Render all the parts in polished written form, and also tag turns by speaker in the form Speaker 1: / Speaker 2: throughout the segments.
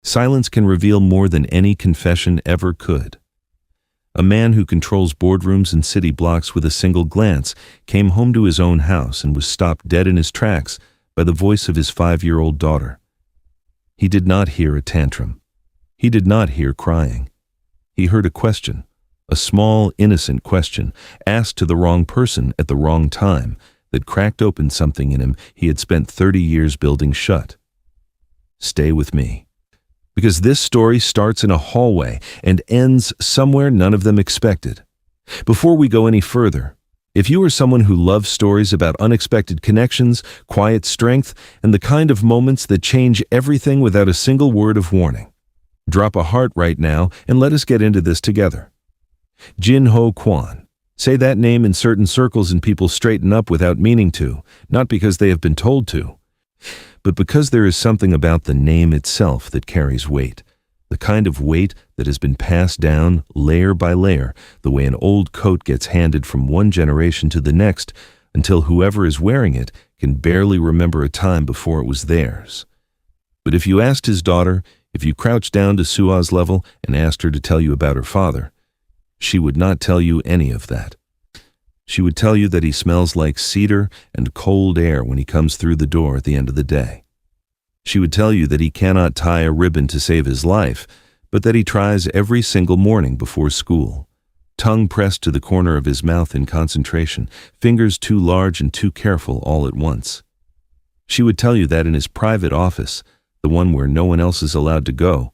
Speaker 1: Silence can reveal more than any confession ever could. A man who controls boardrooms and city blocks with a single glance came home to his own house and was stopped dead in his tracks by the voice of his 5-year-old daughter. He did not hear a tantrum. He did not hear crying. He heard a question, a small, innocent question, asked to the wrong person at the wrong time, that cracked open something in him he had spent 30 years building shut. Stay with me. Because this story starts in a hallway and ends somewhere none of them expected. Before we go any further, if you are someone who loves stories about unexpected connections, quiet strength, and the kind of moments that change everything without a single word of warning, drop a heart right now and let us get into this together. Jin-ho Kwon. Say that name in certain circles and people straighten up without meaning to, not because they have been told to, but because there is something about the name itself that carries weight, the kind of weight that has been passed down layer by layer, the way an old coat gets handed from one generation to the next until whoever is wearing it can barely remember a time before it was theirs. But if you asked his daughter, if you crouched down to Soo-ah's level and asked her to tell you about her father, she would not tell you any of that. She would tell you that he smells like cedar and cold air when he comes through the door at the end of the day. She would tell you that he cannot tie a ribbon to save his life, but that he tries every single morning before school, tongue pressed to the corner of his mouth in concentration, fingers too large and too careful all at once. She would tell you that in his private office, the one where no one else is allowed to go,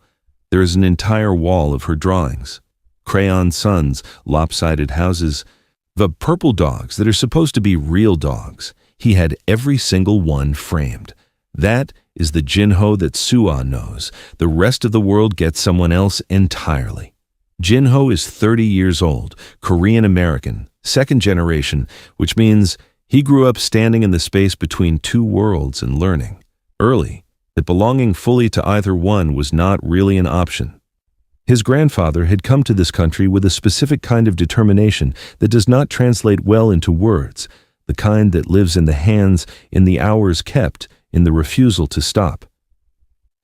Speaker 1: there is an entire wall of her drawings, crayon suns, lopsided houses, the purple dogs that are supposed to be real dogs. He had every single one framed. That is the Jin-ho that Soo-ah knows. The rest of the world gets someone else entirely. Jin-ho is 30 years old, Korean-American, second generation, which means he grew up standing in the space between two worlds and learning, early, that belonging fully to either one was not really an option. His grandfather had come to this country with a specific kind of determination that does not translate well into words, the kind that lives in the hands, in the hours kept, in the refusal to stop.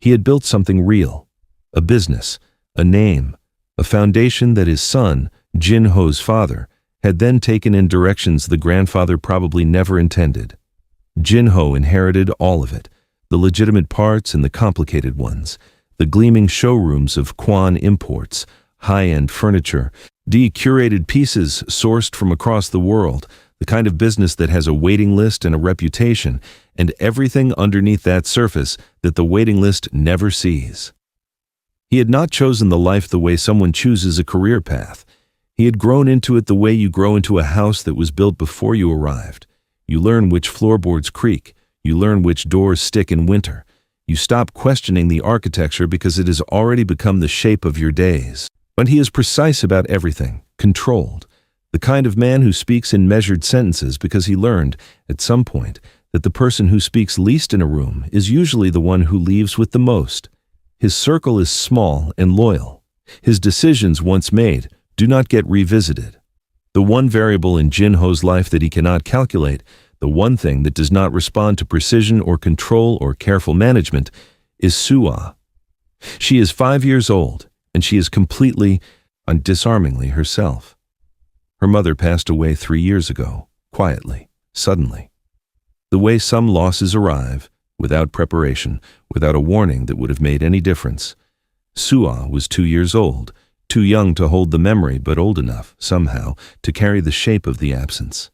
Speaker 1: He had built something real, a business, a name, a foundation that his son, Jin-ho's father, had then taken in directions the grandfather probably never intended. Jin-ho inherited all of it, the legitimate parts and the complicated ones, the gleaming showrooms of Kwon imports, high-end furniture, de-curated pieces sourced from across the world, the kind of business that has a waiting list and a reputation, and everything underneath that surface that the waiting list never sees. He had not chosen the life the way someone chooses a career path. He had grown into it the way you grow into a house that was built before you arrived. You learn which floorboards creak. You learn which doors stick in winter. You stop questioning the architecture because it has already become the shape of your days. But he is precise about everything, controlled. The kind of man who speaks in measured sentences because he learned, at some point, that the person who speaks least in a room is usually the one who leaves with the most. His circle is small and loyal. His decisions, once made, do not get revisited. The one variable in Jin-ho's life that he cannot calculate, the one thing that does not respond to precision or control or careful management, is Soo-ah. She is 5 years old, and she is completely, disarmingly herself. Her mother passed away 3 years ago, quietly, suddenly. The way some losses arrive, without preparation, without a warning that would have made any difference. Soo-ah was 2 years old, too young to hold the memory but old enough, somehow, to carry the shape of the absence.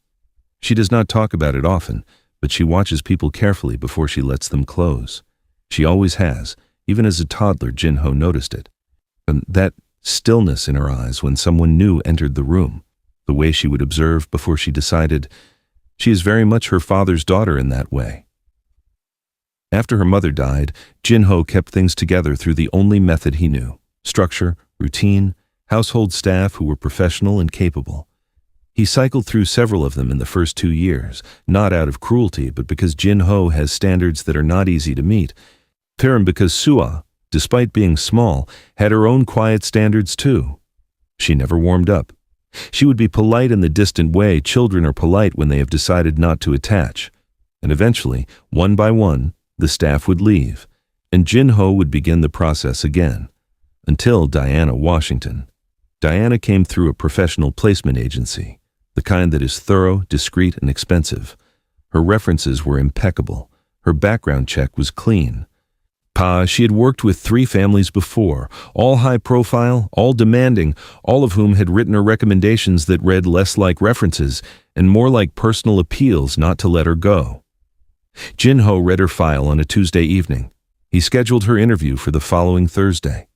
Speaker 1: She does not talk about it often, but she watches people carefully before she lets them close. She always has, even as a toddler Jin-ho noticed it. And that stillness in her eyes when someone new entered the room, the way she would observe before she decided, she is very much her father's daughter in that way. After her mother died, Jin-ho kept things together through the only method he knew: structure, routine, household staff who were professional and capable. He cycled through several of them in the first 2 years, not out of cruelty, but because Jin-ho has standards that are not easy to meet. And because Soo-ah, despite being small, had her own quiet standards too. She never warmed up. She would be polite in the distant way children are polite when they have decided not to attach. And eventually, one by one, the staff would leave. and Jin-ho would begin the process again, until Diana Washington. Diana came through a professional placement agency, the kind that is thorough, discreet, and expensive. Her references were impeccable. Her background check was clean. She had worked with 3 families before, all high profile, all demanding, all of whom had written her recommendations that read less like references and more like personal appeals not to let her go. Jin-ho read her file on a Tuesday evening. He scheduled her interview for the following Thursday.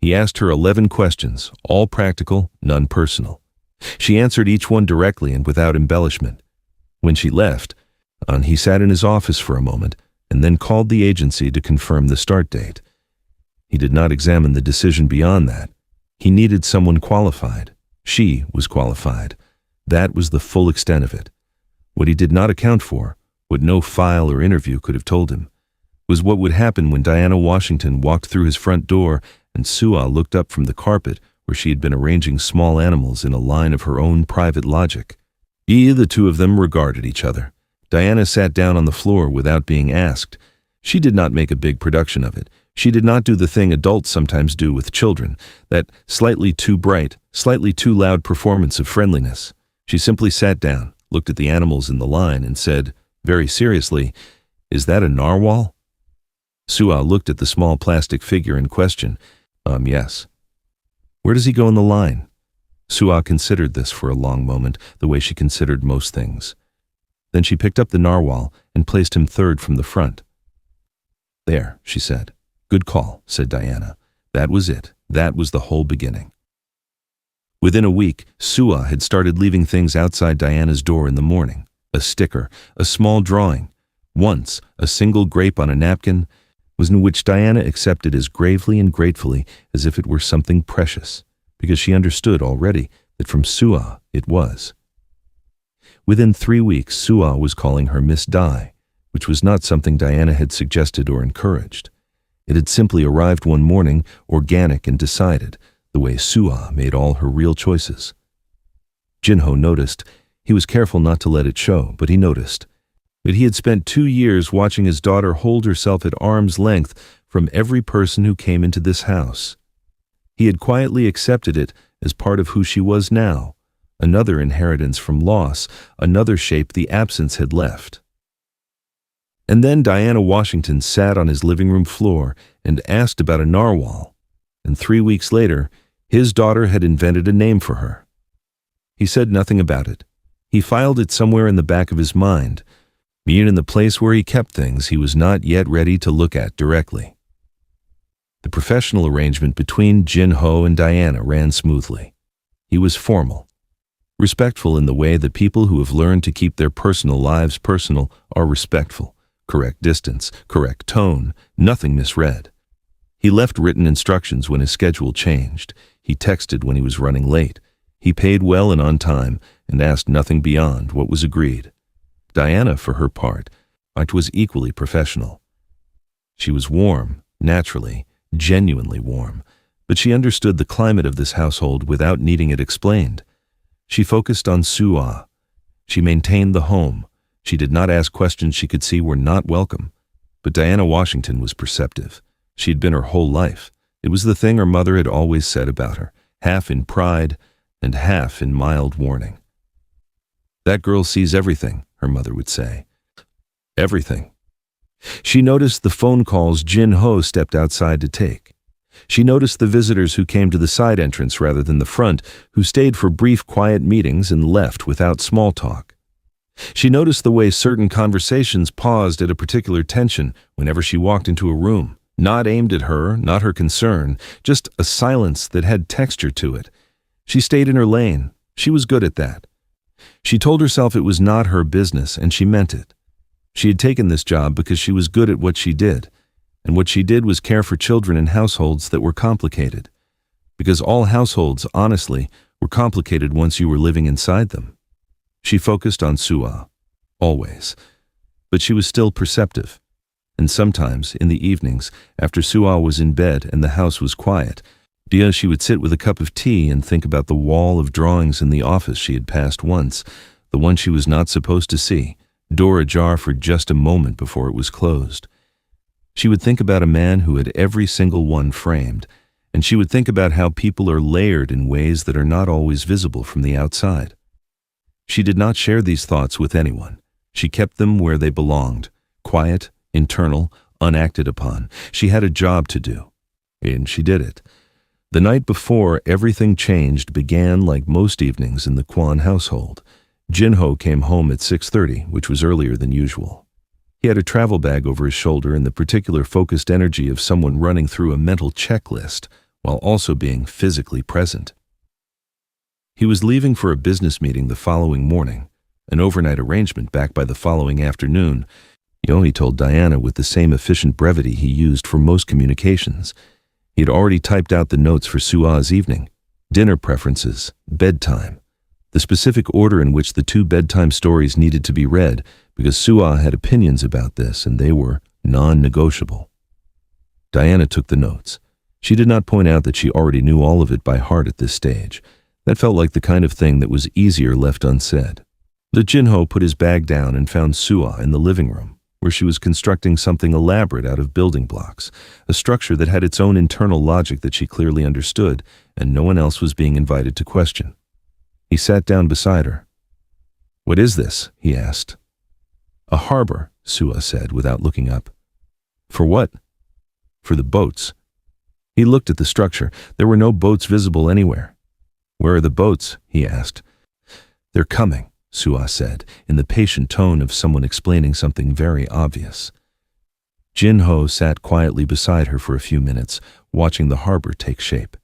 Speaker 1: He asked her 11 questions, all practical, none personal. She answered each one directly and without embellishment. When she left, he sat in his office for a moment and then called the agency to confirm the start date. He did not examine the decision beyond that. He needed someone qualified. She was qualified. That was the full extent of it. What he did not account for, what no file or interview could have told him, was what would happen when Diana Washington walked through his front door and Soo-ah looked up from the carpet where she had been arranging small animals in a line of her own private logic. The 2 of them regarded each other. Diana sat down on the floor without being asked. She did not make a big production of it. She did not do the thing adults sometimes do with children, that slightly too bright, slightly too loud performance of friendliness. She simply sat down, looked at the animals in the line, and said, very seriously, "Is that a narwhal?" Soo-ah looked at the small plastic figure in question. Yes. "Where does he go in the line?" Soo-ah considered this for a long moment, the way she considered most things. Then she picked up the narwhal and placed him 3rd from the front. "There," she said. "Good call," said Diana. That was it. That was the whole beginning. Within a week, Soo-ah had started leaving things outside Diana's door in the morning. A sticker, a small drawing. Once, a single grape on a napkin, was in which Diana accepted as gravely and gratefully as if it were something precious, because she understood already that from Soo-ah it was. Within 3 weeks, Soo-ah was calling her Miss Di, which was not something Diana had suggested or encouraged. It had simply arrived one morning, organic and decided, the way Soo-ah made all her real choices. Jin-ho noticed. He was careful not to let it show, but he noticed. But he had spent 2 years watching his daughter hold herself at arm's length from every person who came into this house. He had quietly accepted it as part of who she was now. Another inheritance from loss, another shape the absence had left. And then Diana Washington sat on his living room floor and asked about a narwhal, and 3 weeks later, his daughter had invented a name for her. He said nothing about it. He filed it somewhere in the back of his mind, yet in the place where he kept things he was not yet ready to look at directly. The professional arrangement between Jin-ho and Diana ran smoothly. He was formal, respectful in the way that people who have learned to keep their personal lives personal are respectful. Correct distance, correct tone, nothing misread. He left written instructions when his schedule changed. He texted when he was running late. He paid well and on time and asked nothing beyond what was agreed. Diana, for her part, was equally professional. She was warm, naturally, genuinely warm, but she understood the climate of this household without needing it explained. She focused on Soo-ah. She maintained the home. She did not ask questions she could see were not welcome. But Diana Washington was perceptive. She had been her whole life. It was the thing her mother had always said about her, half in pride and half in mild warning. "That girl sees everything," her mother would say. Everything. She noticed the phone calls Jin-ho stepped outside to take. She noticed the visitors who came to the side entrance rather than the front, who stayed for brief, quiet meetings and left without small talk. She noticed the way certain conversations paused at a particular tension whenever she walked into a room, not aimed at her, not her concern, just a silence that had texture to it. She stayed in her lane. She was good at that. She told herself it was not her business, and she meant it. She had taken this job because she was good at what she did, and what she did was care for children in households that were complicated. Because all households, honestly, were complicated once you were living inside them. She focused on Soo-ah, always, but she was still perceptive. And sometimes, in the evenings, after Soo-ah was in bed and the house was quiet, she would sit with a cup of tea and think about the wall of drawings in the office she had passed once, the one she was not supposed to see, door ajar for just a moment before it was closed. She would think about a man who had every single one framed, and she would think about how people are layered in ways that are not always visible from the outside. She did not share these thoughts with anyone. She kept them where they belonged, quiet, internal, unacted upon. She had a job to do, and she did it. The night before everything changed began like most evenings in the Kwon household. Jin-ho came home at 6:30, which was earlier than usual. He had a travel bag over his shoulder and the particular focused energy of someone running through a mental checklist while also being physically present. He was leaving for a business meeting the following morning, an overnight arrangement back by the following afternoon. He told Diana with the same efficient brevity he used for most communications. He had already typed out the notes for Soo-ah's evening, dinner preferences, bedtime, the specific order in which the 2 bedtime stories needed to be read, because Soo-ah had opinions about this and they were non-negotiable. Diana took the notes. She did not point out that she already knew all of it by heart at this stage. That felt like the kind of thing that was easier left unsaid. The Jin-ho put his bag down and found Soo-ah in the living room, where she was constructing something elaborate out of building blocks, a structure that had its own internal logic that she clearly understood, and no one else was being invited to question. He sat down beside her. "What is this?" he asked. "A harbor," Soo-ah said without looking up. "For what?" "For the boats." He looked at the structure. There were no boats visible anywhere. "Where are the boats?" he asked. "They're coming," Soo-ah said, in the patient tone of someone explaining something very obvious. Jin-ho sat quietly beside her for a few minutes, watching the harbor take shape.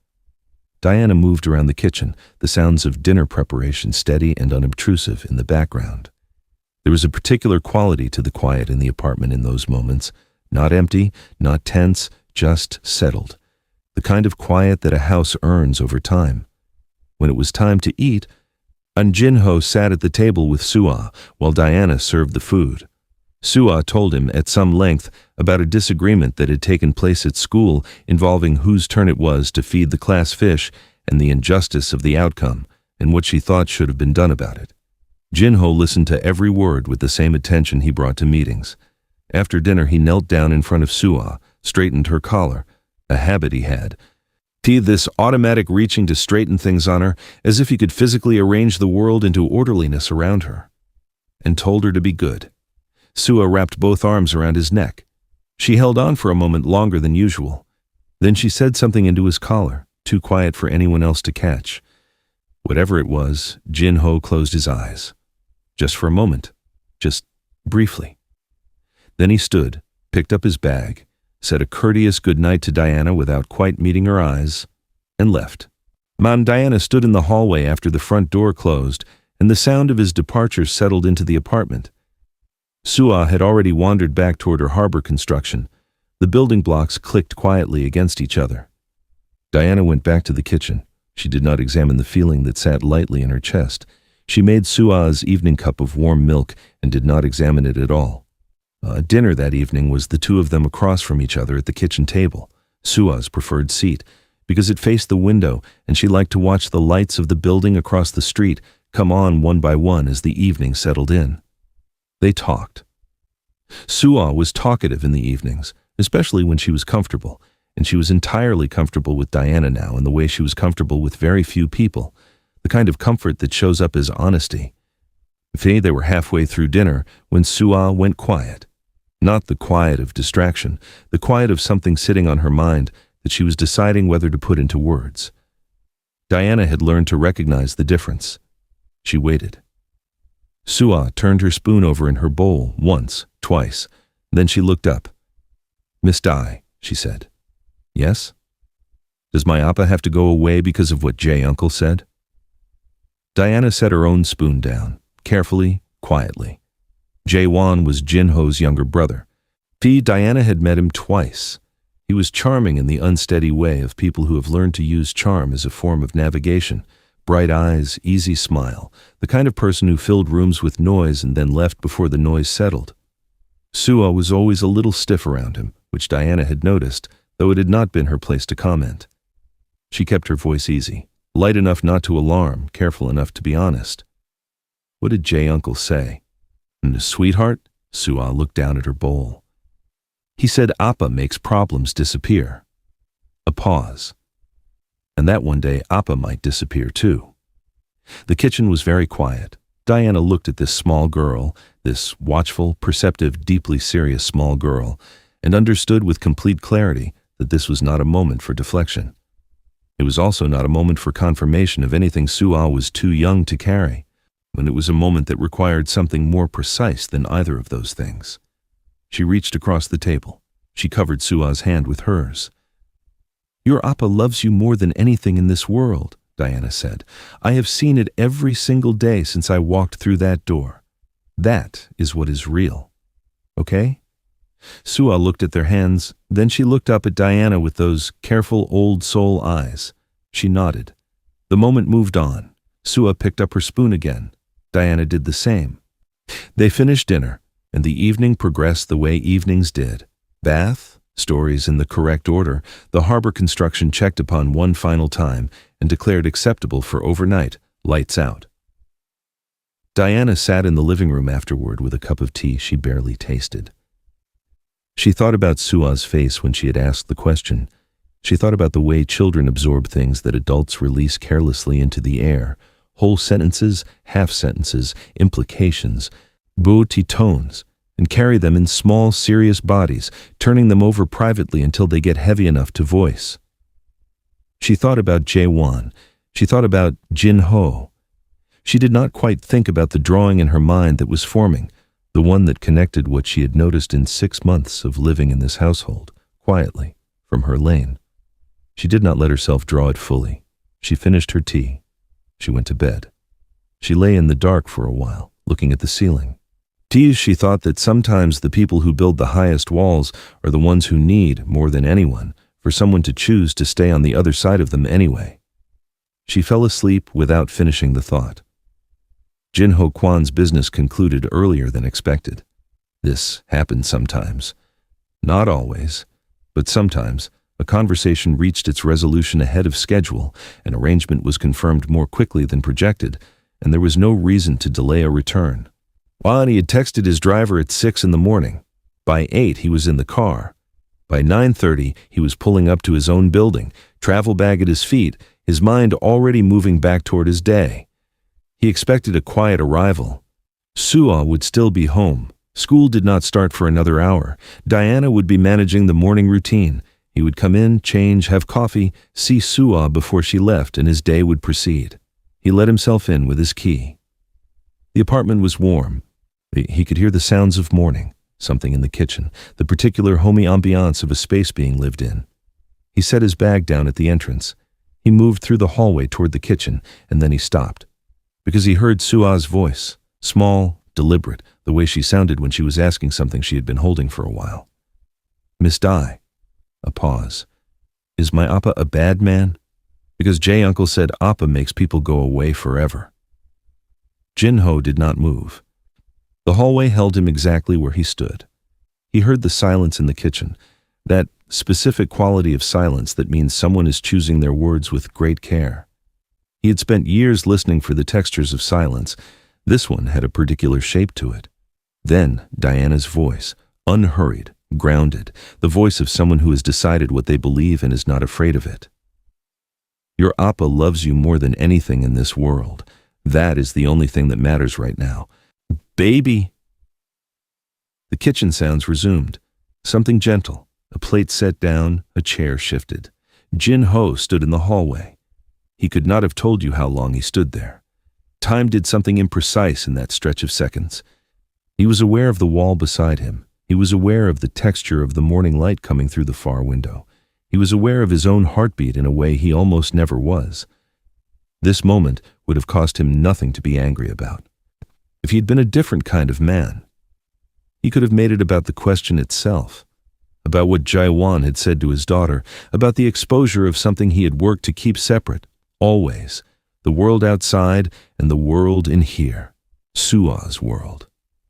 Speaker 1: Diana moved around the kitchen, the sounds of dinner preparation steady and unobtrusive in the background. There was a particular quality to the quiet in the apartment in those moments, not empty, not tense, just settled, the kind of quiet that a house earns over time. When it was time to eat, Jin-ho sat at the table with Soo-ah while Diana served the food. Soo-ah told him at some length about a disagreement that had taken place at school involving whose turn it was to feed the class fish and the injustice of the outcome and what she thought should have been done about it. Jin-ho listened to every word with the same attention he brought to meetings. After dinner, he knelt down in front of Soo-ah, straightened her collar, a habit he had. This automatic reaching to straighten things on her, as if he could physically arrange the world into orderliness around her, and told her to be good. Soo-ah wrapped both arms around his neck. She held on for a moment longer than usual. Then she said something into his collar, too quiet for anyone else to catch. Whatever it was, Jin-ho closed his eyes. Just for a moment. Just briefly. Then he stood, picked up his bag, said a courteous good night to Diana without quite meeting her eyes, and left. Diana stood in the hallway after the front door closed, and the sound of his departure settled into the apartment. Soo-ah had already wandered back toward her harbor construction. The building blocks clicked quietly against each other. Diana went back to the kitchen. She did not examine the feeling that sat lightly in her chest. She made Soo-ah's evening cup of warm milk and did not examine it at all. Dinner that evening was the 2 of them across from each other at the kitchen table, Soo-ah's preferred seat, because it faced the window and she liked to watch the lights of the building across the street come on one by one as the evening settled in. They talked. Soo-ah was talkative in the evenings, especially when she was comfortable, and she was entirely comfortable with Diana now in the way she was comfortable with very few people, the kind of comfort that shows up as honesty. They were halfway through dinner when Soo-ah went quiet. Not the quiet of distraction, the quiet of something sitting on her mind that she was deciding whether to put into words. Diana had learned to recognize the difference. She waited. Soo-ah turned her spoon over in her bowl once, twice. Then she looked up. "Miss Di," she said. "Yes?" "Does my appa have to go away because of what J-uncle said?" Diana set her own spoon down, carefully, quietly. Jae-won was Jin-ho's younger brother. Diana had met him twice. He was charming in the unsteady way of people who have learned to use charm as a form of navigation. Bright eyes, easy smile, the kind of person who filled rooms with noise and then left before the noise settled. Soo-ah was always a little stiff around him, which Diana had noticed, though it had not been her place to comment. She kept her voice easy, light enough not to alarm, careful enough to be honest. What did J-uncle say? "Sweetheart?" Soo-ah looked down at her bowl. He said Appa makes problems disappear. A pause. And that one day Appa might disappear too. The kitchen was very quiet. Diana looked at this small girl, this watchful, perceptive, deeply serious small girl, and understood with complete clarity that this was not a moment for deflection. It was also not a moment for confirmation of anything Soo-ah was too young to carry, when it was a moment that required something more precise than either of those things. She reached across the table. She covered Soo-ah's hand with hers. "Your Appa loves you more than anything in this world," Diana said. "I have seen it every single day since I walked through that door. That is what is real. Okay?" Soo-ah looked at their hands, then she looked up at Diana with those careful old soul eyes. She nodded. The moment moved on. Soo-ah picked up her spoon again. Diana did the same. They finished dinner, and the evening progressed the way evenings did. Bath, stories in the correct order, the harbor construction checked upon one final time and declared acceptable for overnight, lights out. Diana sat in the living room afterward with a cup of tea she barely tasted. She thought about Soo-ah's face when she had asked the question. She thought about the way children absorb things that adults release carelessly into the air, whole sentences, half-sentences, implications, beau-ti tones, and carry them in small, serious bodies, turning them over privately until they get heavy enough to voice. She thought about Jae-won. She thought about Jin-ho. She did not quite think about the drawing in her mind that was forming, the one that connected what she had noticed in 6 months of living in this household, quietly, from her lane. She did not let herself draw it fully. She finished her tea. She went to bed. She lay in the dark for a while, looking at the ceiling. She thought that sometimes the people who build the highest walls are the ones who need, more than anyone, for someone to choose to stay on the other side of them anyway. She fell asleep without finishing the thought. Jin-ho Kwon's business concluded earlier than expected. This happened sometimes. Not always, but sometimes. A conversation reached its resolution ahead of schedule, an arrangement was confirmed more quickly than projected, and there was no reason to delay a return. He had texted his driver at 6 in the morning. By 8 he was in the car. By 9:30 he was pulling up to his own building, travel bag at his feet, his mind already moving back toward his day. He expected a quiet arrival. Soo-ah would still be home. School did not start for another hour. Diana would be managing the morning routine. He would come in, change, have coffee, see Soo-ah before she left, and his day would proceed. He let himself in with his key. The apartment was warm. He could hear the sounds of morning, something in the kitchen, the particular homey ambiance of a space being lived in. He set his bag down at the entrance. He moved through the hallway toward the kitchen, and then he stopped. Because he heard Soo-ah's voice, small, deliberate, the way she sounded when she was asking something she had been holding for a while. "Miss Dai." A pause. "Is my Appa a bad man?" Because Jae-uncle said Appa makes people go away forever. Jin-ho did not move. The hallway held him exactly where he stood. He heard the silence in the kitchen, that specific quality of silence that means someone is choosing their words with great care. He had spent years listening for the textures of silence. This one had a particular shape to it. Then Diana's voice, unhurried, grounded, the voice of someone who has decided what they believe and is not afraid of it. "Your Appa loves you more than anything in this world. That is the only thing that matters right now. Baby!" The kitchen sounds resumed. Something gentle. A plate set down, a chair shifted. Jin-ho stood in the hallway. He could not have told you how long he stood there. Time did something imprecise in that stretch of seconds. He was aware of the wall beside him. He was aware of the texture of the morning light coming through the far window. He was aware of his own heartbeat in a way he almost never was. This moment would have cost him nothing to be angry about. If he had been a different kind of man, he could have made it about the question itself, about what Jae-won had said to his daughter, about the exposure of something he had worked to keep separate, always, the world outside and the world in here, Soo-ah's world,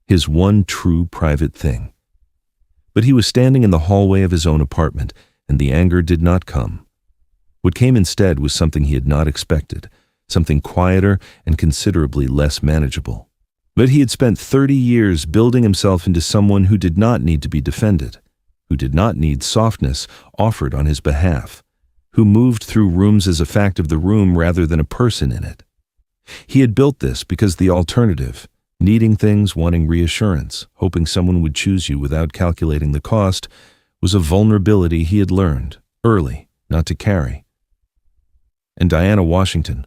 Speaker 1: his one true private thing. But he was standing in the hallway of his own apartment, and the anger did not come. What came instead was something he had not expected, something quieter and considerably less manageable. But he had spent 30 years building himself into someone who did not need to be defended, who did not need softness offered on his behalf, who moved through rooms as a fact of the room rather than a person in it. He had built this because the alternative, needing things, wanting reassurance, hoping someone would choose you without calculating the cost, was a vulnerability he had learned, early, not to carry. And Diana Washington,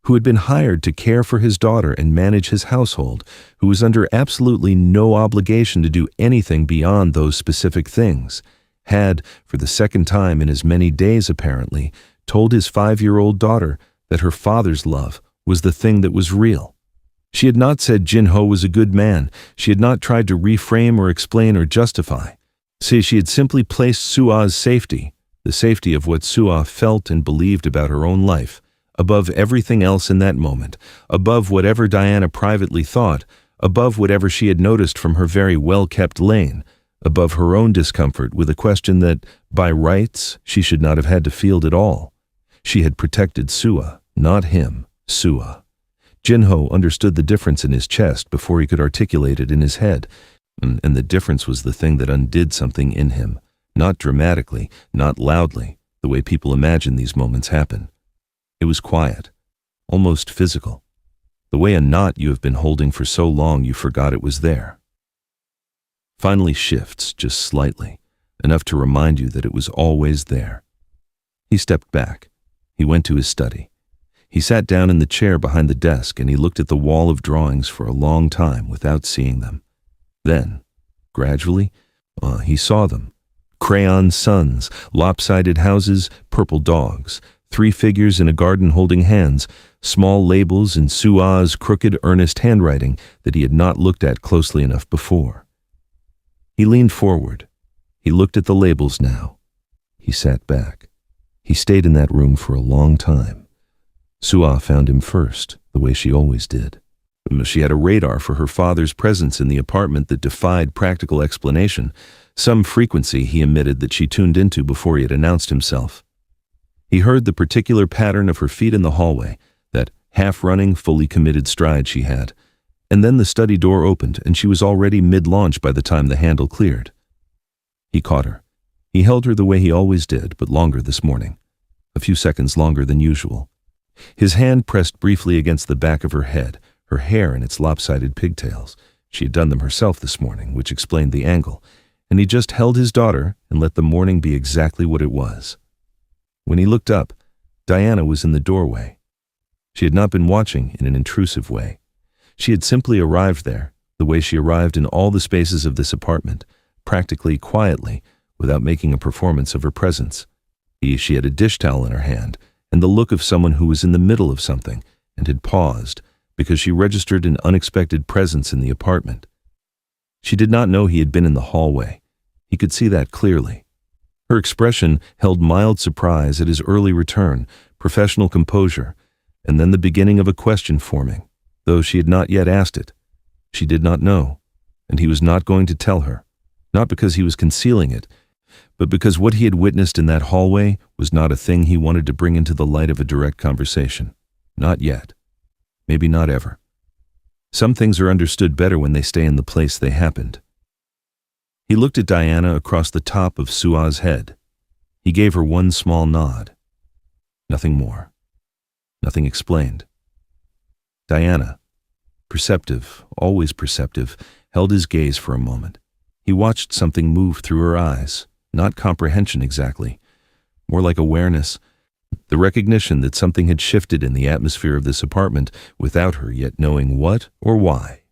Speaker 1: who had been hired to care for his daughter and manage his household, who was under absolutely no obligation to do anything beyond those specific things, had, for the second time in as many days apparently, told his 5-year-old daughter that her father's love was the thing that was real. She had not said Jin-ho was a good man. She had not tried to reframe or explain or justify. She had simply placed Soo-ah's safety, the safety of what Soo-ah felt and believed about her own life, above everything else in that moment, above whatever Diana privately thought, above whatever she had noticed from her very well-kept lane, above her own discomfort with a question that, by rights, she should not have had to field at all. She had protected Soo-ah, not him, Soo-ah. Jin-ho understood the difference in his chest before he could articulate it in his head, and the difference was the thing that undid something in him, not dramatically, not loudly, the way people imagine these moments happen. It was quiet, almost physical, the way a knot you have been holding for so long you forgot it was there. Finally shifts just slightly, enough to remind you that it was always there. He stepped back. He went to his study. He sat down in the chair behind the desk and he looked at the wall of drawings for a long time without seeing them. Then, gradually, he saw them. Crayon suns, lopsided houses, purple dogs, 3 figures in a garden holding hands, small labels in Soo-ah's crooked, earnest handwriting that he had not looked at closely enough before. He leaned forward. He looked at the labels now. He sat back. He stayed in that room for a long time. Soo-ah found him first, the way she always did. She had a radar for her father's presence in the apartment that defied practical explanation, some frequency he emitted that she tuned into before he had announced himself. He heard the particular pattern of her feet in the hallway, that half-running, fully committed stride she had, and then the study door opened and she was already mid-launch by the time the handle cleared. He caught her. He held her the way he always did, but longer this morning, a few seconds longer than usual. His hand pressed briefly against the back of her head, her hair in its lopsided pigtails. She had done them herself this morning, which explained the angle, and he just held his daughter and let the morning be exactly what it was. When he looked up, Diana was in the doorway. She had not been watching in an intrusive way. She had simply arrived there, the way she arrived in all the spaces of this apartment, practically quietly, without making a performance of her presence. She had a dish towel in her hand, and the look of someone who was in the middle of something, and had paused, because she registered an unexpected presence in the apartment. She did not know he had been in the hallway. He could see that clearly. Her expression held mild surprise at his early return, professional composure, and then the beginning of a question forming, though she had not yet asked it. She did not know, and he was not going to tell her, not because he was concealing it, but because what he had witnessed in that hallway was not a thing he wanted to bring into the light of a direct conversation. Not yet. Maybe not ever. Some things are understood better when they stay in the place they happened. He looked at Diana across the top of Soo-ah's head. He gave her one small nod. Nothing more. Nothing explained. Diana, perceptive, always perceptive, held his gaze for a moment. He watched something move through her eyes, not comprehension exactly, more like awareness, the recognition that something had shifted in the atmosphere of this apartment without her yet knowing what or why.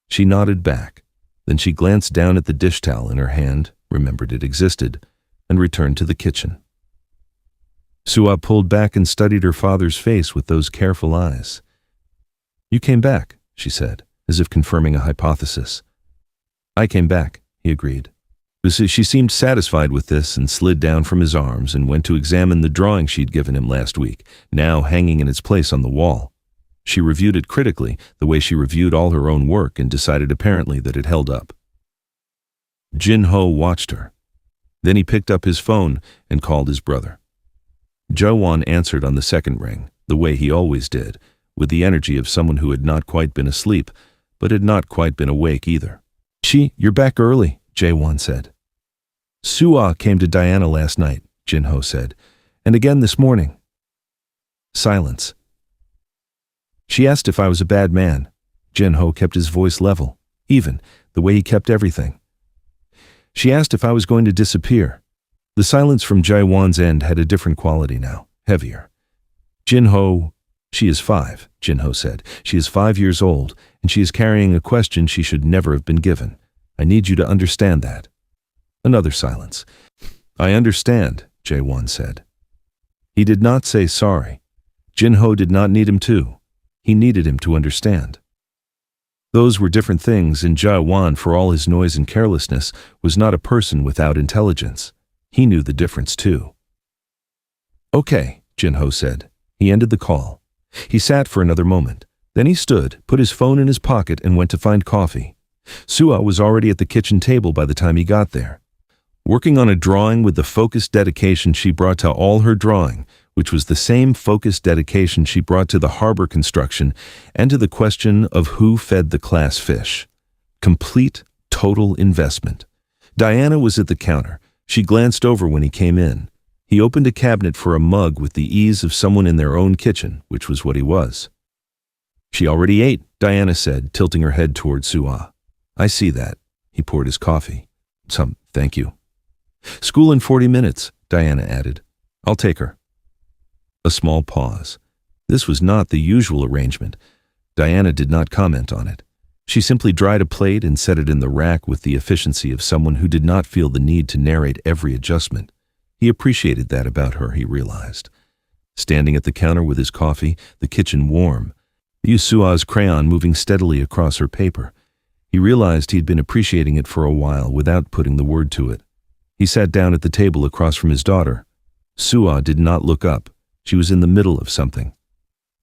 Speaker 1: She nodded back. Then she glanced down at the dish towel in her hand, remembered it existed, and returned to the kitchen. Soo-ah pulled back and studied her father's face with those careful eyes. "You came back," she said, as if confirming a hypothesis. "I came back," he agreed. She seemed satisfied with this and slid down from his arms and went to examine the drawing she'd given him last week, now hanging in its place on the wall. She reviewed it critically, the way she reviewed all her own work, and decided apparently that it held up. Jin-ho watched her. Then he picked up his phone and called his brother. Jo-won answered on the second ring, the way he always did, with the energy of someone who had not quite been asleep, but had not quite been awake either. "You're back early," Jae-won said. Soo-ah came to Diana last night, Jin-ho said, and again this morning. Silence. She asked if I was a bad man. Jin-ho kept his voice level, even, the way he kept everything. She asked if I was going to disappear. The silence from Jae-won's end had a different quality now, heavier. Jin-ho, she is 5, Jin-ho said. She is 5 years old, and she is carrying a question she should never have been given. I need you to understand that. Another silence. I understand, Jae-won said. He did not say sorry. Jin-ho did not need him to. He needed him to understand. Those were different things, and Jae-won, for all his noise and carelessness, was not a person without intelligence. He knew the difference too. Okay, Jin-ho said. He ended the call. He sat for another moment. Then he stood, put his phone in his pocket, and went to find coffee. Soo-ah was already at the kitchen table by the time he got there, working on a drawing with the focused dedication she brought to all her drawing, which was the same focused dedication she brought to the harbor construction and to the question of who fed the class fish. Complete, total investment. Diana was at the counter. She glanced over when he came in. He opened a cabinet for a mug with the ease of someone in their own kitchen, which was what he was. She already ate, Diana said, tilting her head toward Soo-ah. I see that. He poured his coffee. Thank you. School in 40 minutes, Diana added. I'll take her. A small pause. This was not the usual arrangement. Diana did not comment on it. She simply dried a plate and set it in the rack with the efficiency of someone who did not feel the need to narrate every adjustment. He appreciated that about her, he realized. Standing at the counter with his coffee, the kitchen warm, Soo-ah's crayon moving steadily across her paper. He realized he'd been appreciating it for a while without putting the word to it. He sat down at the table across from his daughter. Soo-ah did not look up. She was in the middle of something.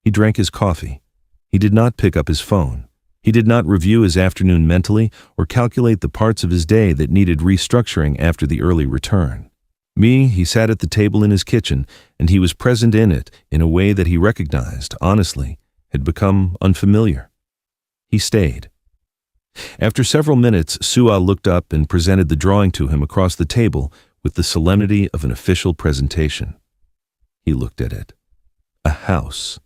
Speaker 1: He drank his coffee. He did not pick up his phone. He did not review his afternoon mentally or calculate the parts of his day that needed restructuring after the early return. He sat at the table in his kitchen, and he was present in it in a way that he recognized, honestly, had become unfamiliar. He stayed. After several minutes, Soo-ah looked up and presented the drawing to him across the table with the solemnity of an official presentation. He looked at it. A house.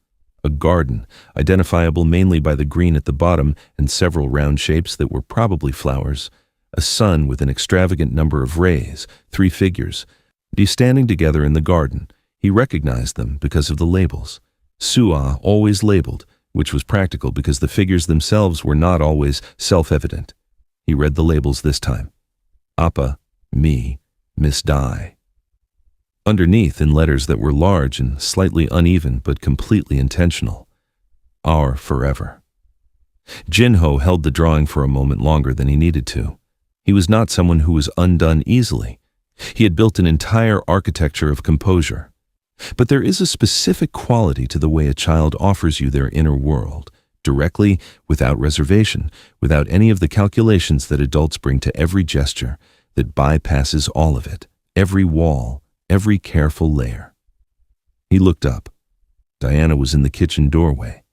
Speaker 1: A garden, identifiable mainly by the green at the bottom and several round shapes that were probably flowers. A sun with an extravagant number of rays, 3 figures. Standing together in the garden, he recognized them because of the labels. Soo-ah always labeled, which was practical because the figures themselves were not always self-evident. He read the labels this time. Appa, me, Miss Dai. Underneath, in letters that were large and slightly uneven but completely intentional, Our Forever. Jin-ho held the drawing for a moment longer than he needed to. He was not someone who was undone easily. He had built an entire architecture of composure. But there is a specific quality to the way a child offers you their inner world, directly, without reservation, without any of the calculations that adults bring to every gesture, that bypasses all of it, every wall, every careful layer. He looked up. Diana was in the kitchen doorway.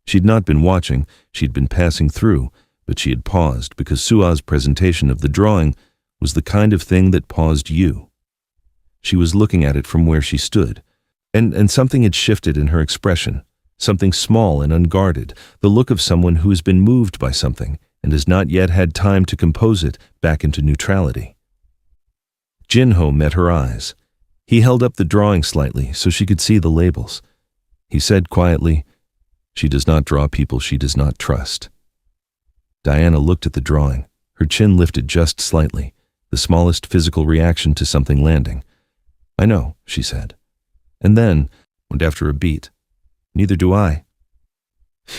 Speaker 1: She'd not been watching, she'd been passing through, but she had paused because Soo-ah's presentation of the drawing was the kind of thing that paused you. She was looking at it from where she stood, and something had shifted in her expression, something small and unguarded, the look of someone who has been moved by something and has not yet had time to compose it back into neutrality. Jin-ho met her eyes. He held up the drawing slightly so she could see the labels. He said quietly, "She does not draw people she does not trust." Diana looked at the drawing, her chin lifted just slightly, the smallest physical reaction to something landing. "I know," she said. And then, and after a beat, "Neither do I."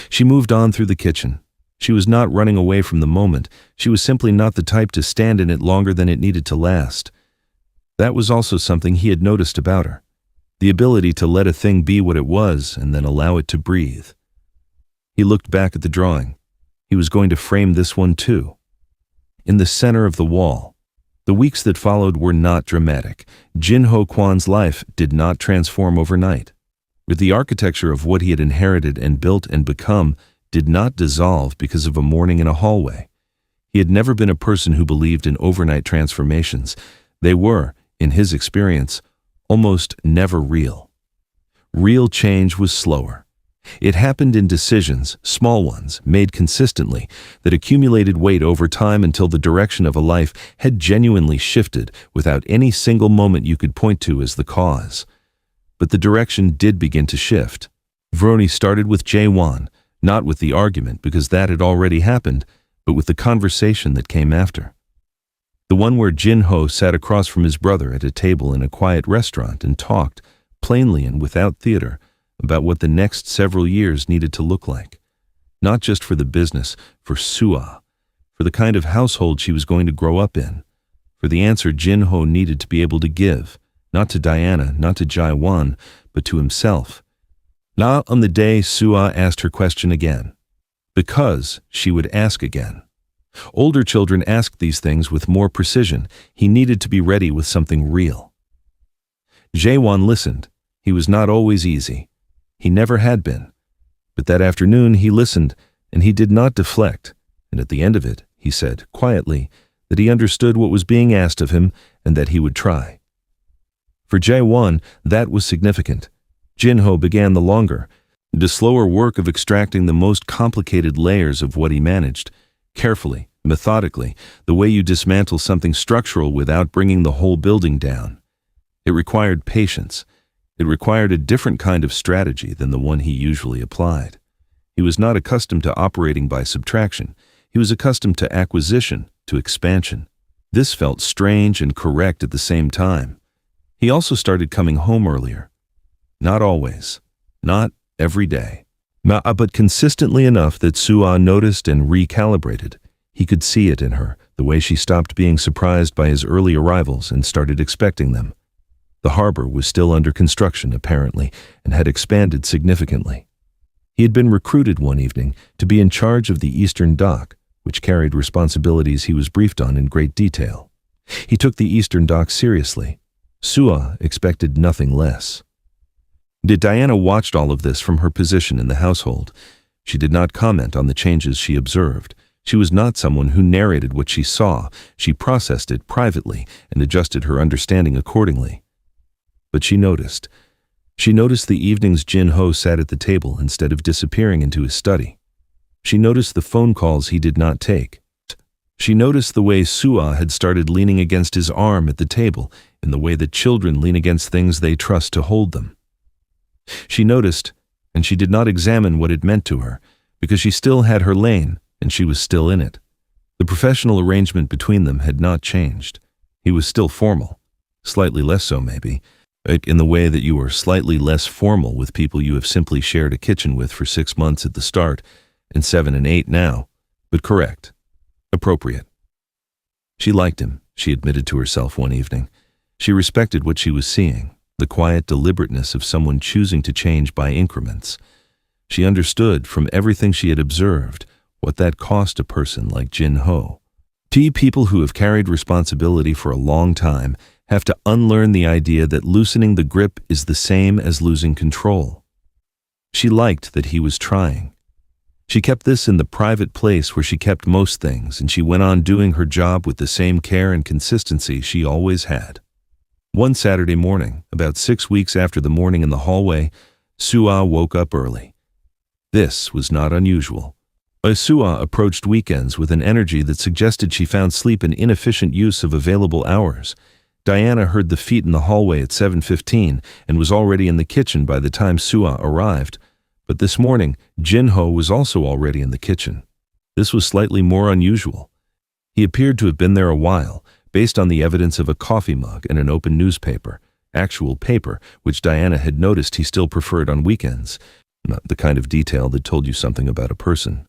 Speaker 1: She moved on through the kitchen. She was not running away from the moment. She was simply not the type to stand in it longer than it needed to last. That was also something he had noticed about her, the ability to let a thing be what it was and then allow it to breathe. He looked back at the drawing. He was going to frame this one too. In the center of the wall. The weeks that followed were not dramatic. Jin-ho Kwon's life did not transform overnight. But the architecture of what he had inherited and built and become did not dissolve because of a morning in a hallway. He had never been a person who believed in overnight transformations. They were, in his experience, almost never real. Real change was slower. It happened in decisions, small ones, made consistently, that accumulated weight over time until the direction of a life had genuinely shifted without any single moment you could point to as the cause. But the direction did begin to shift. Vroni started with Jae-won, not with the argument because that had already happened, but with the conversation that came after. The one where Jin-ho sat across from his brother at a table in a quiet restaurant and talked, plainly and without theater, about what the next several years needed to look like. Not just for the business, for Soo-ah, for the kind of household she was going to grow up in, for the answer Jin-ho needed to be able to give, not to Diana, not to Jae-won, but to himself. Not on the day Soo-ah asked her question again. Because she would ask again. Older children asked these things with more precision. He needed to be ready with something real. Jae-won listened. He was not always easy. He never had been. But that afternoon he listened, and he did not deflect, and at the end of it, he said, quietly, that he understood what was being asked of him and that he would try. For Jae-won, that was significant. Jin-ho began the longer, the slower work of extracting the most complicated layers of what he managed, carefully, methodically, the way you dismantle something structural without bringing the whole building down. It required patience. It required a different kind of strategy than the one he usually applied. He was not accustomed to operating by subtraction. He was accustomed to acquisition, to expansion. This felt strange and correct at the same time. He also started coming home earlier. Not always. Not every day. But consistently enough that Soo-ah noticed and recalibrated. He could see it in her, the way she stopped being surprised by his early arrivals and started expecting them. The harbor was still under construction, apparently, and had expanded significantly. He had been recruited one evening to be in charge of the Eastern Dock, which carried responsibilities he was briefed on in great detail. He took the Eastern Dock seriously. Soo-ah expected nothing less. Diana watched all of this from her position in the household. She did not comment on the changes she observed. She was not someone who narrated what she saw. She processed it privately and adjusted her understanding accordingly. But she noticed. She noticed the evenings Jin-ho sat at the table instead of disappearing into his study. She noticed the phone calls he did not take. She noticed the way Soo-ah had started leaning against his arm at the table in the way that children lean against things they trust to hold them. She noticed, and she did not examine what it meant to her, because she still had her lane, and she was still in it. The professional arrangement between them had not changed. He was still formal, slightly less so maybe, in the way that you are slightly less formal with people you have simply shared a kitchen with for 6 months at the start, and 7 and 8 now, but correct, appropriate. She liked him, she admitted to herself one evening. She respected what she was seeing, the quiet deliberateness of someone choosing to change by increments. She understood from everything she had observed what that cost a person like Jin-ho. People who have carried responsibility for a long time have to unlearn the idea that loosening the grip is the same as losing control. She liked that he was trying. She kept this in the private place where she kept most things, and she went on doing her job with the same care and consistency she always had. One Saturday morning, about 6 weeks after the morning in the hallway, Soo-ah woke up early. This was not unusual. Soo-ah approached weekends with an energy that suggested she found sleep an inefficient use of available hours. Diana heard the feet in the hallway at 7:15 and was already in the kitchen by the time Soo-ah arrived. But this morning, Jin-ho was also already in the kitchen. This was slightly more unusual. He appeared to have been there a while, based on the evidence of a coffee mug and an open newspaper, actual paper, which Diana had noticed he still preferred on weekends, not the kind of detail that told you something about a person.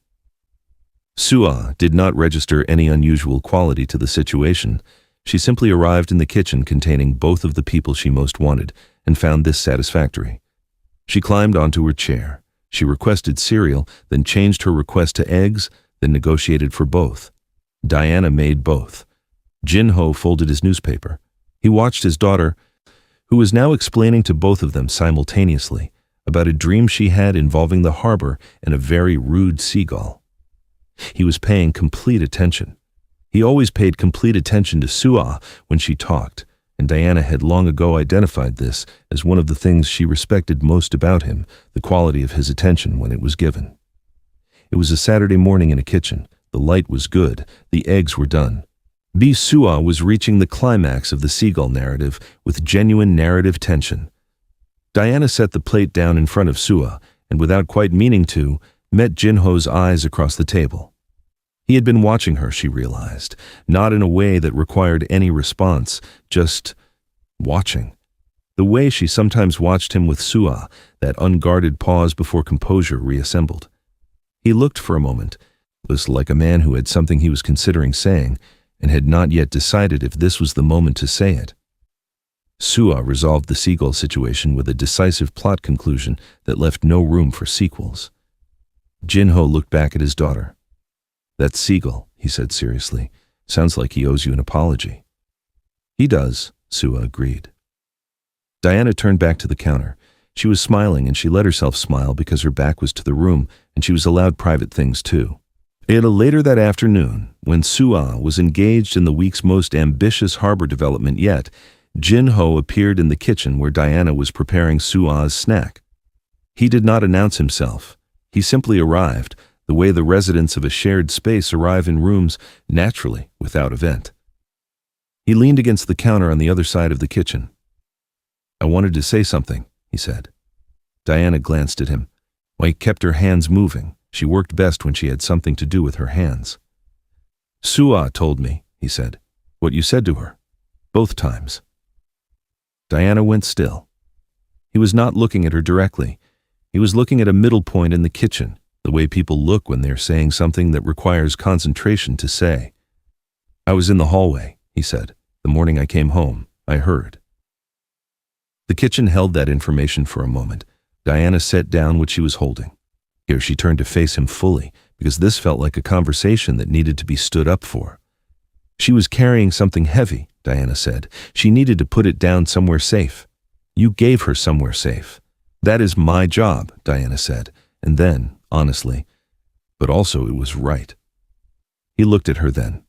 Speaker 1: Soo-ah did not register any unusual quality to the situation. She simply arrived in the kitchen containing both of the people she most wanted and found this satisfactory. She climbed onto her chair. She requested cereal, then changed her request to eggs, then negotiated for both. Diana made both. Jin-ho folded his newspaper. He watched his daughter, who was now explaining to both of them simultaneously about a dream she had involving the harbor and a very rude seagull. He was paying complete attention. He always paid complete attention to Soo-ah when she talked, and Diana had long ago identified this as one of the things she respected most about him, the quality of his attention when it was given. It was a Saturday morning in a kitchen. The light was good. The eggs were done. Soo-ah was reaching the climax of the seagull narrative with genuine narrative tension. Diana set the plate down in front of Soo-ah, and without quite meaning to, met Jin-ho's eyes across the table. He had been watching her, she realized, not in a way that required any response, just watching. The way she sometimes watched him with Soo-ah, that unguarded pause before composure reassembled. He looked for a moment, was like a man who had something he was considering saying, and had not yet decided if this was the moment to say it. Soo-ah resolved the seagull situation with a decisive plot conclusion that left no room for sequels. Jin-ho looked back at his daughter. "That seagull," he said seriously, "sounds like he owes you an apology." "He does," Soo-ah agreed. Diana turned back to the counter. She was smiling, and she let herself smile because her back was to the room, and she was allowed private things too. Later that afternoon, when Soo-ah was engaged in the week's most ambitious harbor development yet, Jin-ho appeared in the kitchen where Diana was preparing Soo-ah's snack. He did not announce himself. He simply arrived, the way the residents of a shared space arrive in rooms, naturally, without event. He leaned against the counter on the other side of the kitchen. "I wanted to say something," he said. Diana glanced at him. He kept her hands moving. She worked best when she had something to do with her hands. "Soo-ah told me," he said, "what you said to her. Both times." Diana went still. He was not looking at her directly. He was looking at a middle point in the kitchen, the way people look when they're saying something that requires concentration to say. "I was in the hallway," he said. "The morning I came home, I heard." The kitchen held that information for a moment. Diana set down what she was holding. Here she turned to face him fully, because this felt like a conversation that needed to be stood up for. She was carrying something heavy, Diana said. She needed to put it down somewhere safe. "You gave her somewhere safe." "That is my job," Diana said, and then, honestly, but also it was right. He looked at her then.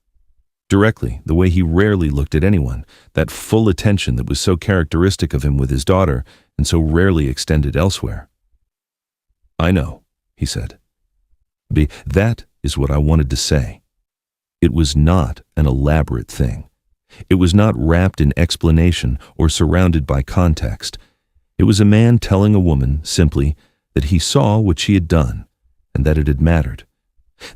Speaker 1: Directly, the way he rarely looked at anyone, that full attention that was so characteristic of him with his daughter and so rarely extended elsewhere. "I know," he said. That is what I wanted to say. It was not an elaborate thing. It was not wrapped in explanation or surrounded by context. It was a man telling a woman, simply, that he saw what she had done, and that it had mattered.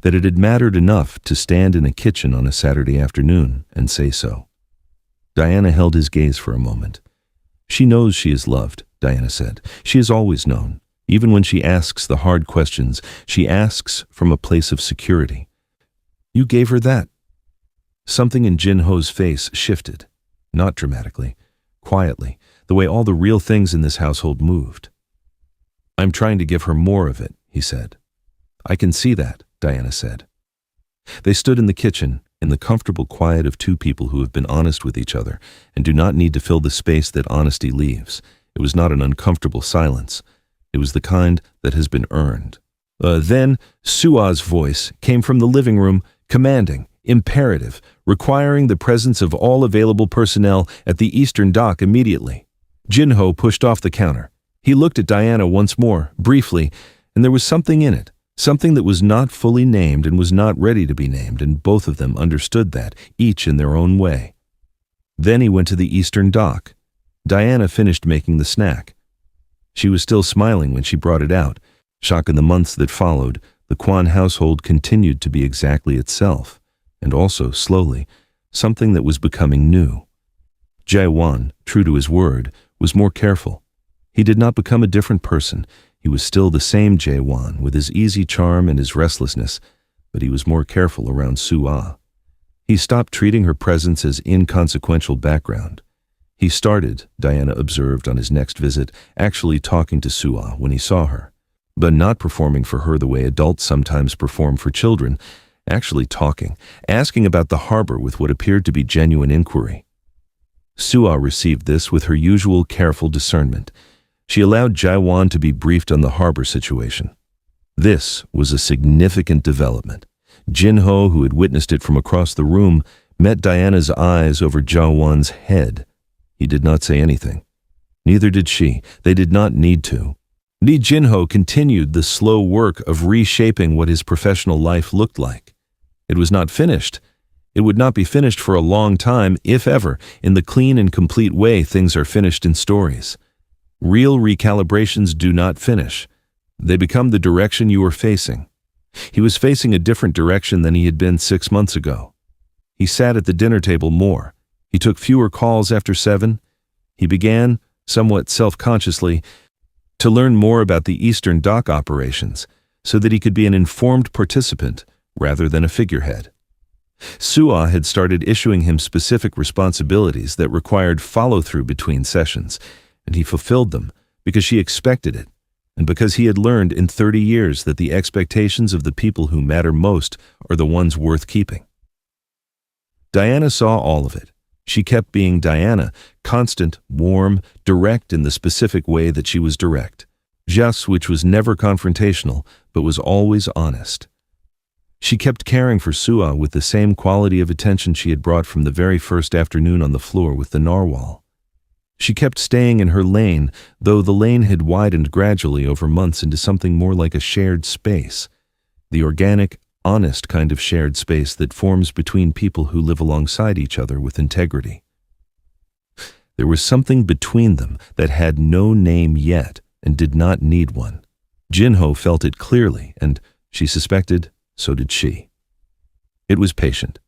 Speaker 1: That it had mattered enough to stand in a kitchen on a Saturday afternoon and say so. Diana held his gaze for a moment. "She knows she is loved," Diana said. "She has always known. Even when she asks the hard questions, she asks from a place of security. You gave her that." Something in Jin-ho's face shifted, not dramatically, quietly, the way all the real things in this household moved. "I'm trying to give her more of it," he said. "I can see that," Diana said. They stood in the kitchen, in the comfortable quiet of two people who have been honest with each other and do not need to fill the space that honesty leaves. It was not an uncomfortable silence. It was the kind that has been earned. Then Soo-ah's voice came from the living room, commanding, imperative, requiring the presence of all available personnel at the eastern dock immediately. Jin-ho pushed off the counter. He looked at Diana once more, briefly, and there was something in it, something that was not fully named and was not ready to be named, and both of them understood that, each in their own way. Then he went to the eastern dock. Diana finished making the snack. She was still smiling when she brought it out. Shock in the months that followed, the Kwon household continued to be exactly itself, and also, slowly, something that was becoming new. Jae-won, true to his word, was more careful. He did not become a different person. He was still the same Jae-won, with his easy charm and his restlessness, but he was more careful around Soo-ah. He stopped treating her presence as inconsequential background. He started, Diana observed on his next visit, actually talking to Soo-ah when he saw her, but not performing for her the way adults sometimes perform for children, actually talking, asking about the harbor with what appeared to be genuine inquiry. Soo-ah received this with her usual careful discernment. She allowed Jae-won to be briefed on the harbor situation. This was a significant development. Jin-ho, who had witnessed it from across the room, met Diana's eyes over Jae-won's head. He did not say anything. Neither did she. They did not need to. Lee Jin-ho continued the slow work of reshaping what his professional life looked like. It was not finished. It would not be finished for a long time, if ever, in the clean and complete way things are finished in stories. Real recalibrations do not finish. They become the direction you are facing. He was facing a different direction than he had been 6 months ago. He sat at the dinner table more. He took fewer calls after 7. He began, somewhat self-consciously, to learn more about the Eastern dock operations so that he could be an informed participant rather than a figurehead. Soo-ah had started issuing him specific responsibilities that required follow-through between sessions, and he fulfilled them because she expected it, and because he had learned in 30 years that the expectations of the people who matter most are the ones worth keeping. Diana saw all of it. She kept being Diana, constant, warm, direct in the specific way that she was direct. Just which was never confrontational, but was always honest. She kept caring for Soo-ah with the same quality of attention she had brought from the very first afternoon on the floor with the narwhal. She kept staying in her lane, though the lane had widened gradually over months into something more like a shared space. The organic, honest kind of shared space that forms between people who live alongside each other with integrity. There was something between them that had no name yet and did not need one. Jin-ho felt it clearly, and, she suspected, so did she. It was patient.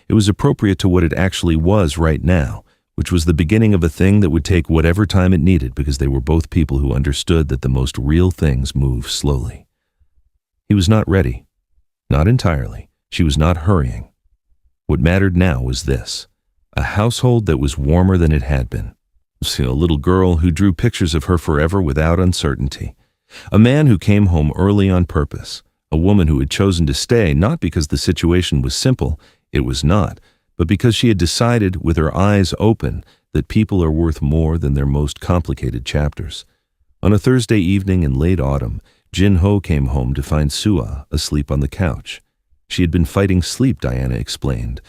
Speaker 1: It was appropriate to what it actually was right now, which was the beginning of a thing that would take whatever time it needed because they were both people who understood that the most real things move slowly. He was not ready. Not entirely. She was not hurrying. What mattered now was this: a household that was warmer than it had been. A little girl who drew pictures of her forever without uncertainty. A man who came home early on purpose. A woman who had chosen to stay not because the situation was simple, it was not, but because she had decided with her eyes open that people are worth more than their most complicated chapters. On a Thursday evening in late autumn, Jin-ho came home to find Soo-ah asleep on the couch. She had been fighting sleep, Diana explained.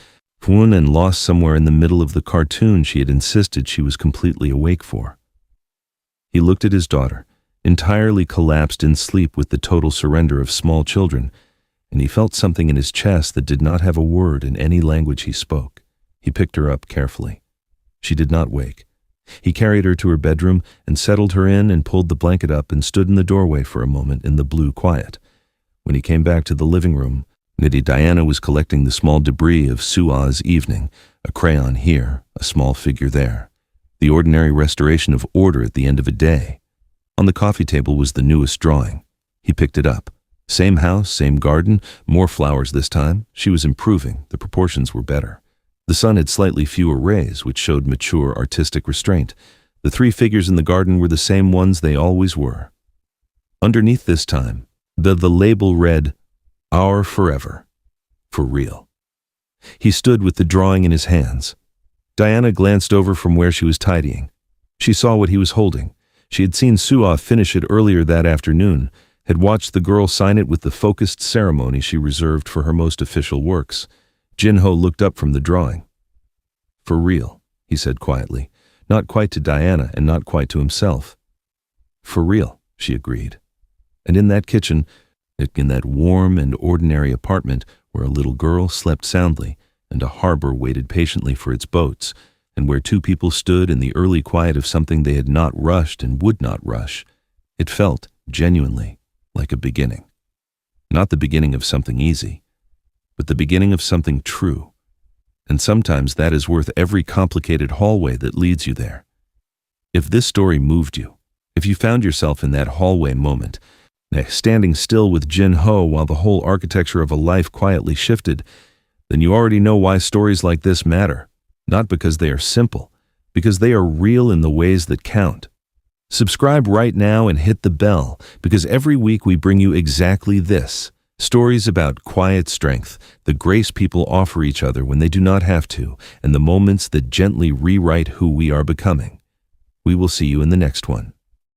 Speaker 1: Kwon and lost somewhere in the middle of the cartoon she had insisted she was completely awake for. He looked at his daughter, entirely collapsed in sleep with the total surrender of small children, and he felt something in his chest that did not have a word in any language he spoke. He picked her up carefully. She did not wake. He carried her to her bedroom and settled her in and pulled the blanket up and stood in the doorway for a moment in the blue quiet. When he came back to the living room, Diana was collecting the small debris of Soo-ah's evening, a crayon here, a small figure there, the ordinary restoration of order at the end of a day. On the coffee table was the newest drawing. He picked it up. Same house, same garden, more flowers this time. She was improving. The proportions were better. The sun had slightly fewer rays, which showed mature artistic restraint. The 3 figures in the garden were the same ones they always were. Underneath this time, the label read, "Our Forever. For real." He stood with the drawing in his hands. Diana glanced over from where she was tidying. She saw what he was holding. She had seen Soo-ah finish it earlier that afternoon, had watched the girl sign it with the focused ceremony she reserved for her most official works. Jin-ho looked up from the drawing. "For real," he said quietly, not quite to Diana and not quite to himself. "For real," she agreed. And in that kitchen, in that warm and ordinary apartment where a little girl slept soundly and a harbor waited patiently for its boats, and where 2 people stood in the early quiet of something they had not rushed and would not rush, it felt, genuinely, like a beginning. Not the beginning of something easy, but the beginning of something true. And sometimes that is worth every complicated hallway that leads you there. If this story moved you, if you found yourself in that hallway moment, standing still with Jin-ho while the whole architecture of a life quietly shifted, then you already know why stories like this matter. Not because they are simple, because they are real in the ways that count. Subscribe right now and hit the bell, because every week we bring you exactly this: stories about quiet strength, the grace people offer each other when they do not have to, and the moments that gently rewrite who we are becoming. We will see you in the next one.